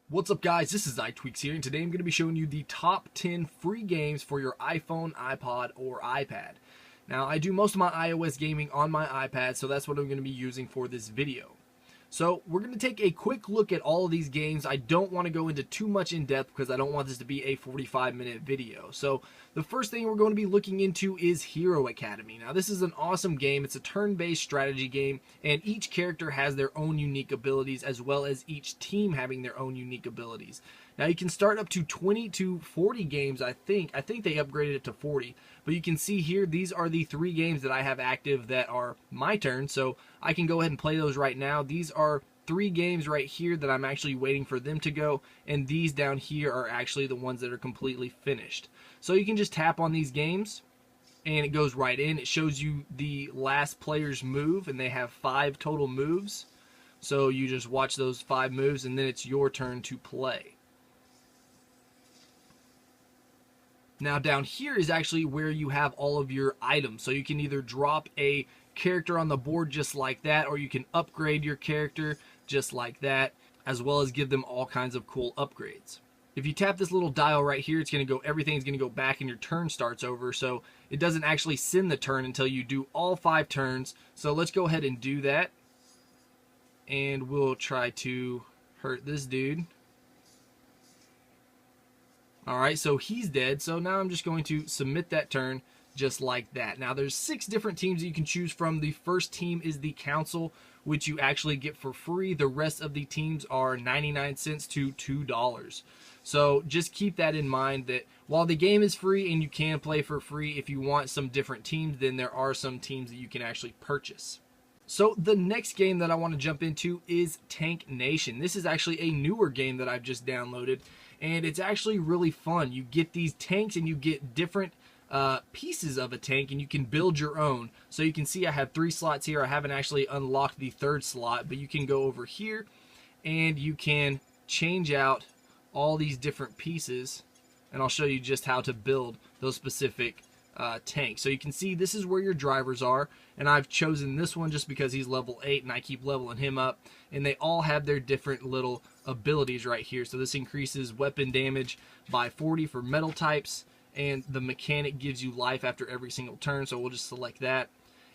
What's up guys, this is iTweaks here, and today I'm going to be showing you the top 10 free games for your iPhone, iPod, or iPad. Now I do most of my iOS gaming on my iPad, so that's what I'm going to be using for this video. So we're going to take a quick look at all of these games. I don't want to go into too much in depth because I don't want this to be a 45-minute video. So the first thing we're going to be looking into is Hero Academy. Now this is an awesome game. It's a turn-based strategy game, and each character has their own unique abilities as well as each team having their own unique abilities. Now you can start up to 20 to 40 games, I think. I think they upgraded it to 40. But you can see here, these are the 3 games that I have active that are my turn. So I can go ahead and play those right now. These are 3 games right here that I'm actually waiting for them to go. And these down here are actually the ones that are completely finished. So you can just tap on these games and it goes right in. It shows you the last player's move, and they have 5 total moves. So you just watch those 5 moves and then it's your turn to play. Now down here is actually where you have all of your items. So you can either drop a character on the board just like that, or you can upgrade your character just like that, as well as give them all kinds of cool upgrades. If you tap this little dial right here, it's going to go, everything's going to go back and your turn starts over. So it doesn't actually send the turn until you do all 5 turns. So let's go ahead and do that. And we'll try to hurt this dude. Alright, so he's dead, so now I'm just going to submit that turn just like that. Now there's 6 different teams that you can choose from. The first team is the Council, which you actually get for free. The rest of the teams are 99 cents to $2. So just keep that in mind, that while the game is free and you can play for free, if you want some different teams, then there are some teams that you can actually purchase. So the next game that I want to jump into is Tank Nation. This is actually a newer game that I've just downloaded, and it's actually really fun. You get these tanks and you get different pieces of a tank, and you can build your own. So you can see I have 3 slots here. I haven't actually unlocked the 3rd slot, but you can go over here and you can change out all these different pieces, and I'll show you just how to build those specific tank. So you can see this is where your drivers are, and I've chosen this one just because he's level 8 and I keep leveling him up, and they all have their different little abilities right here. So this increases weapon damage by 40 for metal types, and the mechanic gives you life after every single turn, so we'll just select that.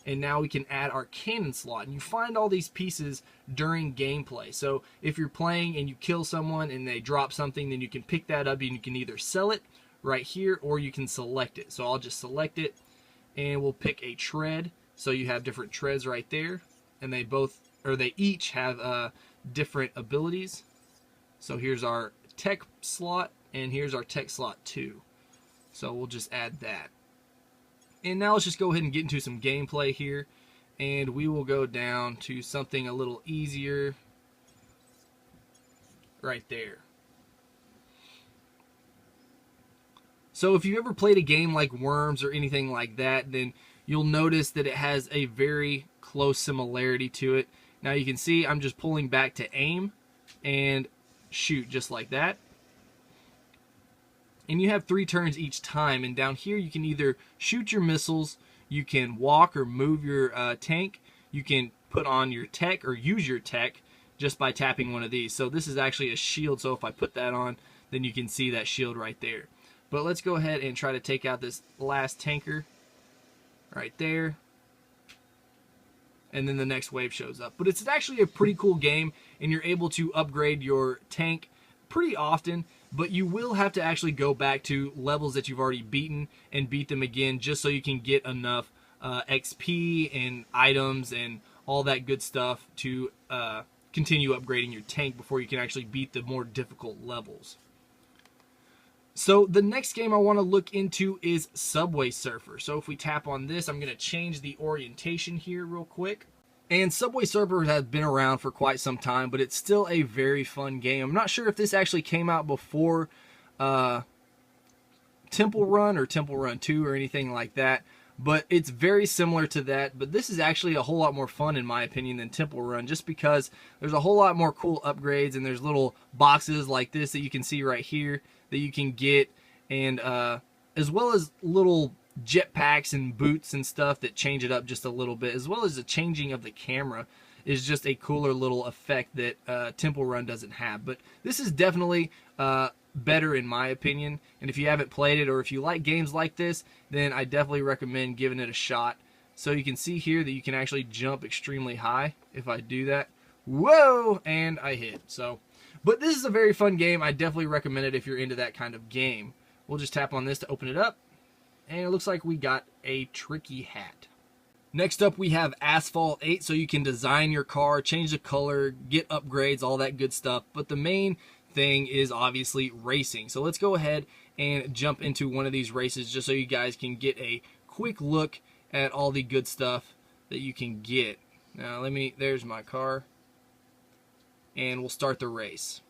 And now we can add our cannon slot, and you find all these pieces during gameplay. So if you're playing and you kill someone and they drop something, then you can pick that up and you can either sell it right here or you can select it. So I'll just select it and we'll pick a tread. So you have different treads right there, and they each have different abilities. So here's our tech slot, and here's our tech slot 2. So we'll just add that. And now let's just go ahead and get into some gameplay here, and we will go down to something a little easier right there. So if you ever played a game like Worms or anything like that, then you'll notice that it has a very close similarity to it. Now you can see I'm just pulling back to aim and shoot just like that. And you have 3 turns each time, and down here you can either shoot your missiles, you can walk or move your tank, you can put on your tech or use your tech just by tapping one of these. So this is actually a shield, so if I put that on, then you can see that shield right there. But let's go ahead and try to take out this last tanker right there, and then the next wave shows up. But it's actually a pretty cool game, and you're able to upgrade your tank pretty often, but you will have to actually go back to levels that you've already beaten and beat them again, just so you can get enough XP and items and all that good stuff to continue upgrading your tank before you can actually beat the more difficult levels. So the next game I want to look into is Subway Surfer. So if we tap on this, I'm going to change the orientation here real quick. And Subway Surfer has been around for quite some time, but it's still a very fun game. I'm not sure if this actually came out before Temple Run or Temple Run 2 or anything like that, but it's very similar to that. But this is actually a whole lot more fun, in my opinion, than Temple Run, just because there's a whole lot more cool upgrades, and there's little boxes like this that you can see right here that you can get, and as well as little jetpacks and boots and stuff that change it up just a little bit, as well as the changing of the camera is just a cooler little effect that Temple Run doesn't have. But this is definitely better in my opinion, and if you haven't played it or if you like games like this, then I definitely recommend giving it a shot. So you can see here that you can actually jump extremely high. If I do that, whoa, and I hit. So, but this is a very fun game. I definitely recommend it if you're into that kind of game. We'll just tap on this to open it up, and it looks like we got a tricky hat. Next up, we have Asphalt 8, so you can design your car, change the color, get upgrades, all that good stuff. But the main thing is obviously racing. So let's go ahead and jump into one of these races just so you guys can get a quick look at all the good stuff that you can get. Now there's my car, and we'll start the race.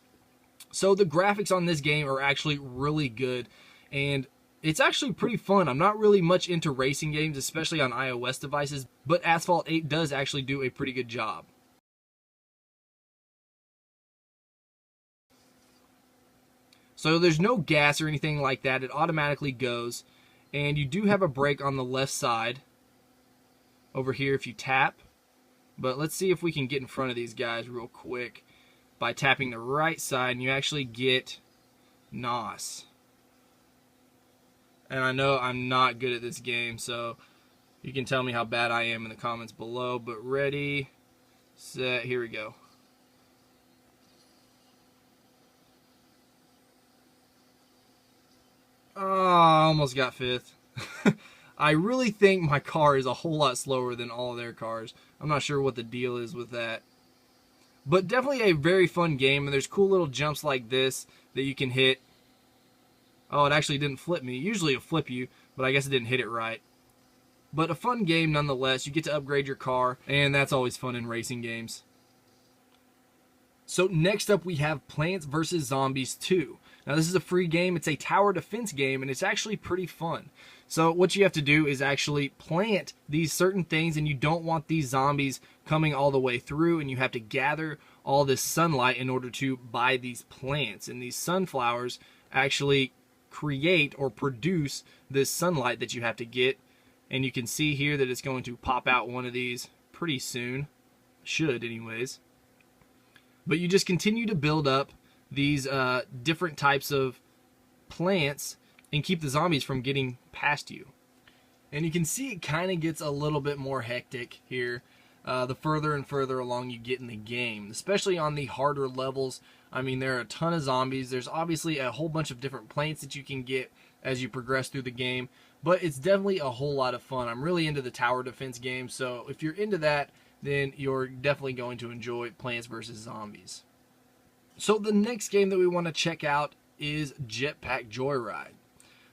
So the graphics on this game are actually really good, and it's actually pretty fun. I'm not really much into racing games, especially on iOS devices, but Asphalt 8 does actually do a pretty good job. So there's no gas or anything like that. It automatically goes, and you do have a brake on the left side over here if you tap. But let's see if we can get in front of these guys real quick by tapping the right side, and you actually get NOS. And I know I'm not good at this game, so you can tell me how bad I am in the comments below. But ready, set, here we go. Oh, I almost got fifth. I really think my car is a whole lot slower than all of their cars. I'm not sure what the deal is with that. But definitely a very fun game, and there's cool little jumps like this that you can hit. Oh, it actually didn't flip me. Usually it'll flip you, but I guess it didn't hit it right. But a fun game nonetheless. You get to upgrade your car, and that's always fun in racing games. So next up we have Plants vs. Zombies 2. Now this is a free game. It's a tower defense game, and it's actually pretty fun. So what you have to do is actually plant these certain things, and you don't want these zombies coming all the way through, and you have to gather all this sunlight in order to buy these plants. And these sunflowers actually create or produce this sunlight that you have to get, and you can see here that it's going to pop out one of these pretty soon. Should anyways. But you just continue to build up these different types of plants and keep the zombies from getting past you. And you can see it kind of gets a little bit more hectic here the further and further along you get in the game, especially on the harder levels. I mean, there are a ton of zombies. There's obviously a whole bunch of different plants that you can get as you progress through the game, but it's definitely a whole lot of fun. I'm really into the tower defense game, so if you're into that, then you're definitely going to enjoy Plants vs. Zombies. So the next game that we want to check out is Jetpack Joyride.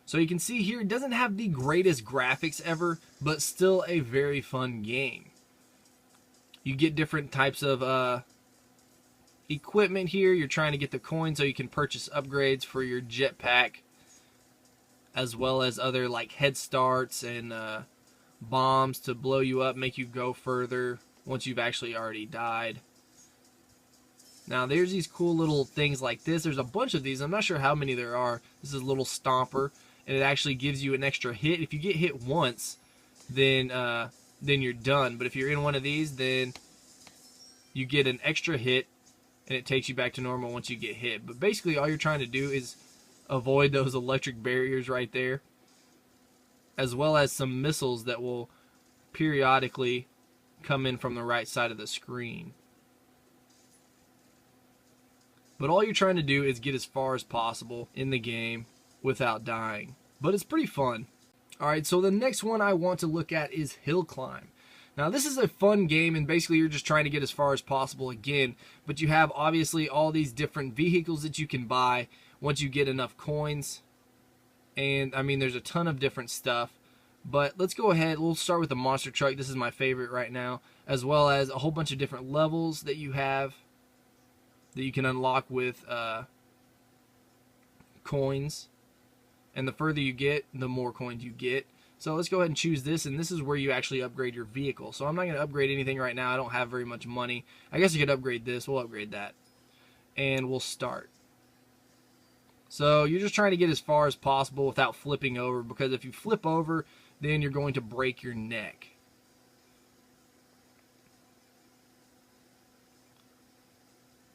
So you can see here, it doesn't have the greatest graphics ever, but still a very fun game. You get different types of equipment here. You're trying to get the coins so you can purchase upgrades for your jetpack, as well as other like head starts and bombs to blow you up, make you go further once you've actually already died. Now there's these cool little things like this. There's a bunch of these. I'm not sure how many there are. This is a little stomper, and it actually gives you an extra hit. If you get hit once, then you're done. But if you're in one of these, then you get an extra hit, and it takes you back to normal once you get hit. But basically all you're trying to do is avoid those electric barriers right there, as well as some missiles that will periodically come in from the right side of the screen. But all you're trying to do is get as far as possible in the game without dying. But it's pretty fun. Alright, so the next one I want to look at is Hill Climb. Now this is a fun game, and basically you're just trying to get as far as possible again. But you have obviously all these different vehicles that you can buy once you get enough coins. And I mean, there's a ton of different stuff. But let's go ahead, we'll start with the monster truck. This is my favorite right now, as well as a whole bunch of different levels that you have that you can unlock with coins. And the further you get, the more coins you get. So let's go ahead and choose this, and this is where you actually upgrade your vehicle. So I'm not going to upgrade anything right now. I don't have very much money. I guess you could upgrade this. We'll upgrade that. And we'll start. So you're just trying to get as far as possible without flipping over, because if you flip over, then you're going to break your neck.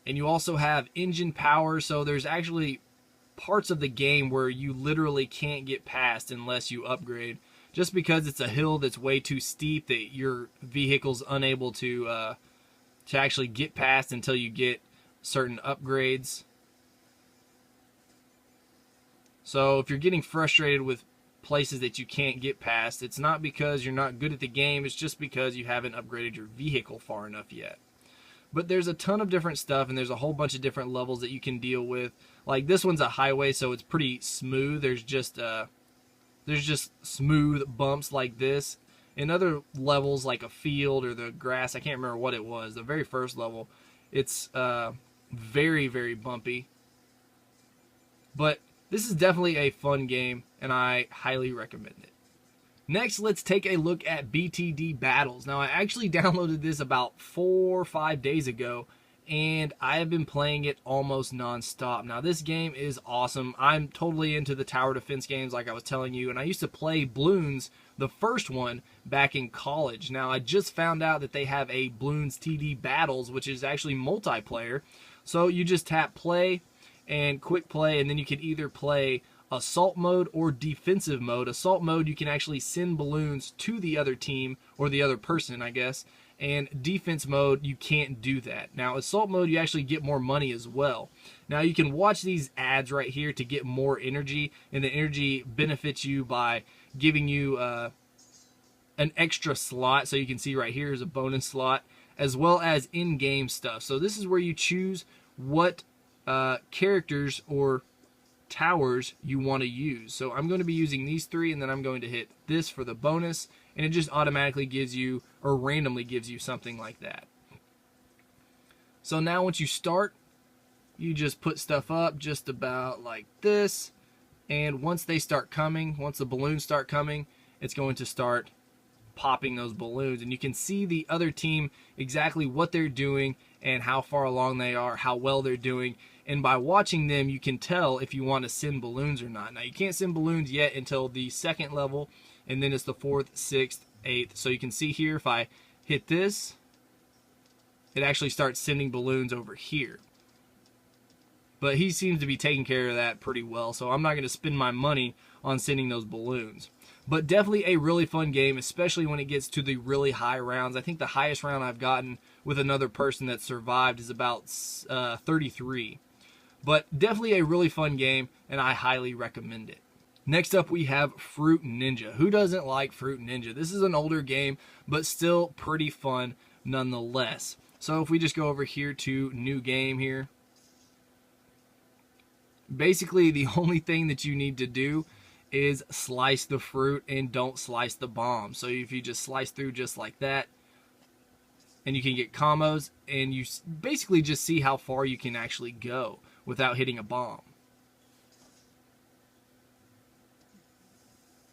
And you also have engine power, so there's actually parts of the game where you literally can't get past unless you upgrade, just because it's a hill that's way too steep that your vehicle's unable to actually get past until you get certain upgrades. So if you're getting frustrated with places that you can't get past, it's not because you're not good at the game, it's just because you haven't upgraded your vehicle far enough yet. But there's a ton of different stuff, and there's a whole bunch of different levels that you can deal with. Like this one's a highway, so it's pretty smooth. There's just smooth bumps like this. In other levels, like a field or the grass, I can't remember what it was. The very first level, it's very, very bumpy. But this is definitely a fun game, and I highly recommend it. Next, let's take a look at BTD Battles. Now, I actually downloaded this about 4 or 5 days ago, and I have been playing it almost non-stop. Now, this game is awesome. I'm totally into the tower defense games like I was telling you, and I used to play Bloons, the first one, back in college. Now, I just found out that they have a Bloons TD Battles, which is actually multiplayer. So you just tap play and quick play, and then you can either play assault mode or defensive mode. Assault mode, you can actually send balloons to the other team, or the other person, I guess. And defense mode, you can't do that. Now, assault mode, you actually get more money as well. Now, you can watch these ads right here to get more energy, and the energy benefits you by giving you an extra slot. So you can see right here is a bonus slot, as well as in-game stuff. So this is where you choose what characters or towers you want to use. So I'm going to be using these 3, and then I'm going to hit this for the bonus, and it just automatically gives you, or randomly gives you, something like that. So now once you start, you just put stuff up just about like this, and once they start coming, once the balloons start coming, it's going to start popping those balloons, and you can see the other team exactly what they're doing and how far along they are, how well they're doing. And by watching them, you can tell if you want to send balloons or not. Now, you can't send balloons yet until the 2nd level, and then it's the 4th, 6th, 8th. So you can see here, if I hit this, it actually starts sending balloons over here. But he seems to be taking care of that pretty well, so I'm not going to spend my money on sending those balloons. But definitely a really fun game, especially when it gets to the really high rounds. I think the highest round I've gotten with another person that survived is about 33. But definitely a really fun game, and I highly recommend it. Next up, we have Fruit Ninja. Who doesn't like Fruit Ninja? This is an older game, but still pretty fun nonetheless. So if we just go over here to New Game here, basically the only thing that you need to do is slice the fruit and don't slice the bomb. So if you just slice through just like that, and you can get combos, and you basically just see how far you can actually go without hitting a bomb.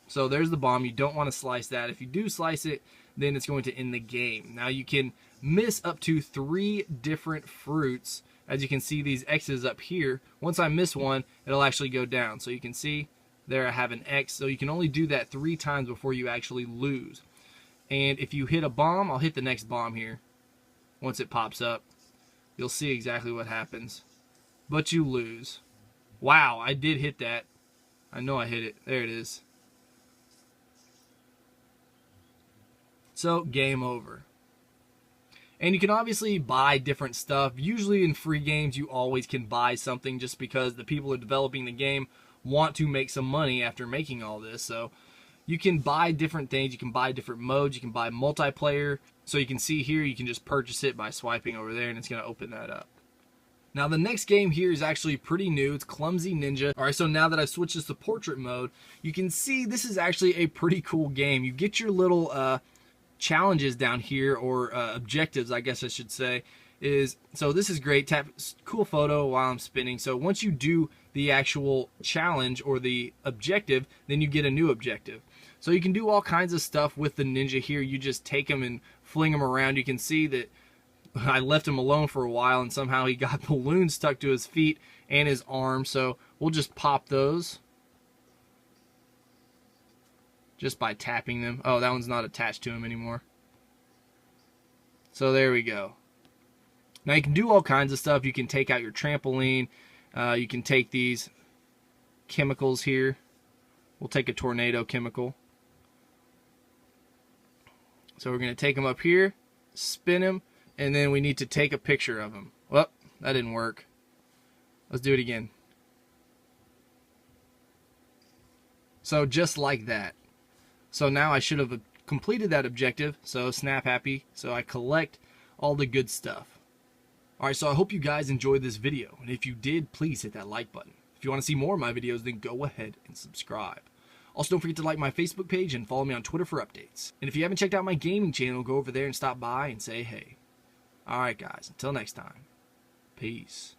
So there's the bomb. You don't want to slice that. If you do slice it, then it's going to end the game. Now you can miss up to 3 different fruits. As you can see, these X's up here. Once I miss one, it'll actually go down. So you can see there I have an X. So you can only do that 3 times before you actually lose. And if you hit a bomb, I'll hit the next bomb here. Once it pops up, you'll see exactly what happens. But you lose. Wow, I did hit that. I know I hit it. There it is. So, game over. And you can obviously buy different stuff. Usually in free games, you always can buy something just because the people who are developing the game want to make some money after making all this. So, you can buy different things. You can buy different modes. You can buy multiplayer. So you can see here, you can just purchase it by swiping over there, and it's going to open that up. Now, the next game here is actually pretty new. It's Clumsy Ninja. All right, so now that I've switched this to portrait mode, you can see this is actually a pretty cool game. You get your little challenges down here, or objectives, I guess I should say. So this is great. Tap cool photo while I'm spinning. So once you do the actual challenge or the objective, then you get a new objective. So you can do all kinds of stuff with the ninja here. You just take him and fling him around. You can see that I left him alone for a while, and somehow he got balloons stuck to his feet and his arms. So we'll just pop those just by tapping them. Oh, that one's not attached to him anymore. So there we go. Now you can do all kinds of stuff. You can take out your trampoline. You can take these chemicals here. We'll take a tornado chemical. So we're going to take them up here, spin him, and then we need to take a picture of him. Well, that didn't work. Let's do it again. So just like that. So now I should have completed that objective. So snap happy. So I collect all the good stuff. Alright, so I hope you guys enjoyed this video. And if you did, please hit that like button. If you want to see more of my videos, then go ahead and subscribe. Also, don't forget to like my Facebook page and follow me on Twitter for updates. And if you haven't checked out my gaming channel, go over there and stop by and say hey. Alright guys, until next time. Peace.